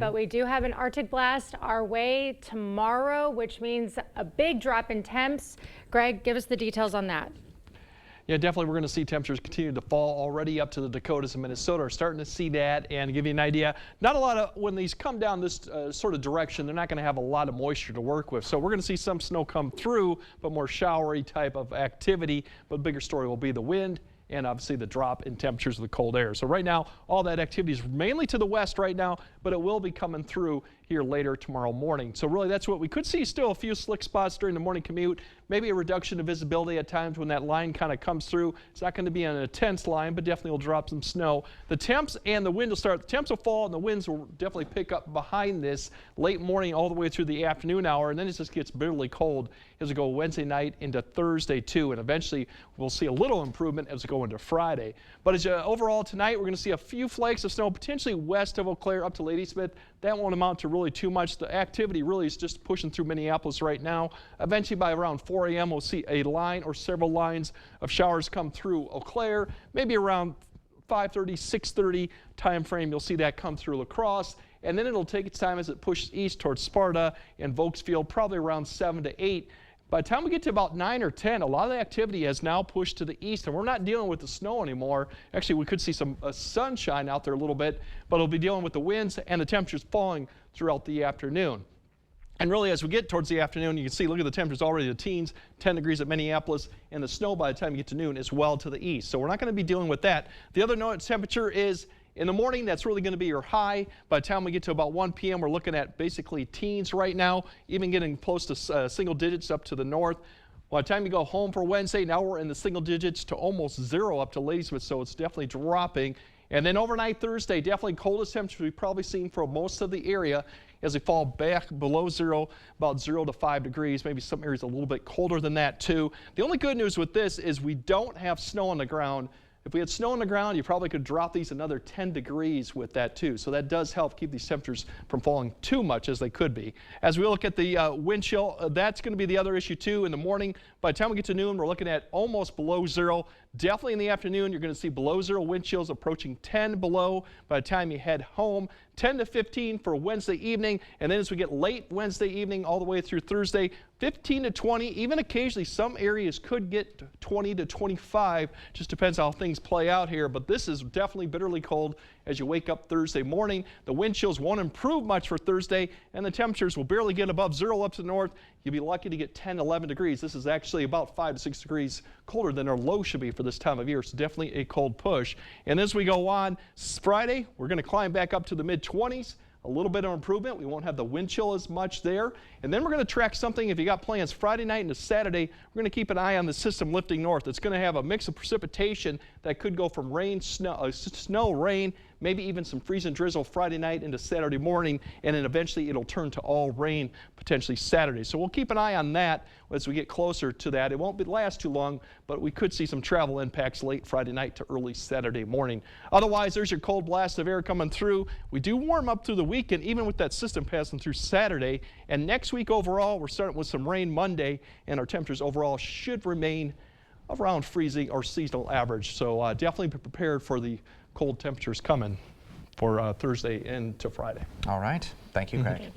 But we do have an Arctic blast our way tomorrow, which means a big drop in temps. Greg, give us the details on that. Yeah, definitely we're going to see temperatures continue to fall already up to the Dakotas and Minnesota. Are starting to see that, and to give you an idea, not a lot of, when these come down this sort of direction, they're not going to have a lot of moisture to work with. So we're going to see some snow come through, but more showery type of activity. But the bigger story will be the wind and obviously the drop in temperatures of the cold air. So right now, all that activity is mainly to the west right now, but it will be coming through here later tomorrow morning. So really that's what we could see, still a few slick spots during the morning commute, maybe a reduction of visibility at times when that line kind of comes through. It's not going to be an intense line, but definitely will drop some snow. The temps and the wind will start, the temps will fall and the winds will definitely pick up behind this late morning all the way through the afternoon hour, and then it just gets bitterly cold as we go Wednesday night into Thursday too, and eventually we'll see a little improvement as we go into Friday. But as overall tonight, we're going to see a few flakes of snow potentially west of Eau Claire up to Ladysmith. That won't amount to really too much. The activity really is just pushing through Minneapolis right now. Eventually by around 4 a.m. we'll see a line or several lines of showers come through Eau Claire. Maybe around 5:30, 6:30 time frame, you'll see that come through La Crosse. And then it'll take its time as it pushes east towards Sparta and Volksfield, probably around 7 to 8. By the time we get to about 9 or 10, a lot of the activity has now pushed to the east, and we're not dealing with the snow anymore. Actually, we could see some sunshine out there a little bit, but it'll be dealing with the winds and the temperatures falling throughout the afternoon. And really, as we get towards the afternoon, you can see, look at the temperatures already, the teens, 10 degrees at Minneapolis, and the snow by the time you get to noon is well to the east. So we're not going to be dealing with that. The other note temperature is in the morning, that's really going to be your high. By the time we get to about 1 p.m., we're looking at basically teens right now, even getting close to single digits up to the north. By the time you go home for Wednesday, now we're in the single digits to almost 0 up to Ladysmith, so it's definitely dropping. And then overnight Thursday, definitely coldest temperature we've probably seen for most of the area as we fall back below 0, about 0 to 5 degrees, maybe some areas a little bit colder than that too. The only good news with this is we don't have snow on the ground. If we had snow on the ground, you probably could drop these another 10 degrees with that too. So that does help keep these temperatures from falling too much as they could be. As we look at the wind chill, that's going to be the other issue too in the morning. By the time we get to noon, we're looking at almost below 0. Definitely in the afternoon, you're going to see below 0 wind chills approaching 10 below by the time you head home. 10 to 15 for Wednesday evening, and then as we get late Wednesday evening all the way through Thursday, 15 to 20, even occasionally some areas could get 20 to 25, just depends how things play out here, but this is definitely bitterly cold as you wake up Thursday morning. The wind chills won't improve much for Thursday, and the temperatures will barely get above 0 up to the north. You'll be lucky to get 10, 11 degrees. This is actually about 5 to 6 degrees colder than our low should be for this time of year, so definitely a cold push. And as we go on Friday, we're going to climb back up to the mid-20s. A little bit of improvement. We won't have the wind chill as much there. And then we're going to track something. If you got plans Friday night into Saturday, we're going to keep an eye on the system lifting north. It's going to have a mix of precipitation that could go from rain, snow, rain, maybe even some freeze and drizzle Friday night into Saturday morning, and then eventually it'll turn to all rain potentially Saturday. So we'll keep an eye on that as we get closer to that. It won't last too long, but we could see some travel impacts late Friday night to early Saturday morning. Otherwise, there's your cold blast of air coming through. We do warm up through the weekend, even with that system passing through Saturday. And next week overall, we're starting with some rain Monday, and our temperatures overall should remain around freezing or seasonal average. So definitely be prepared for the cold temperatures coming for Thursday into Friday. All right. Thank you, Craig.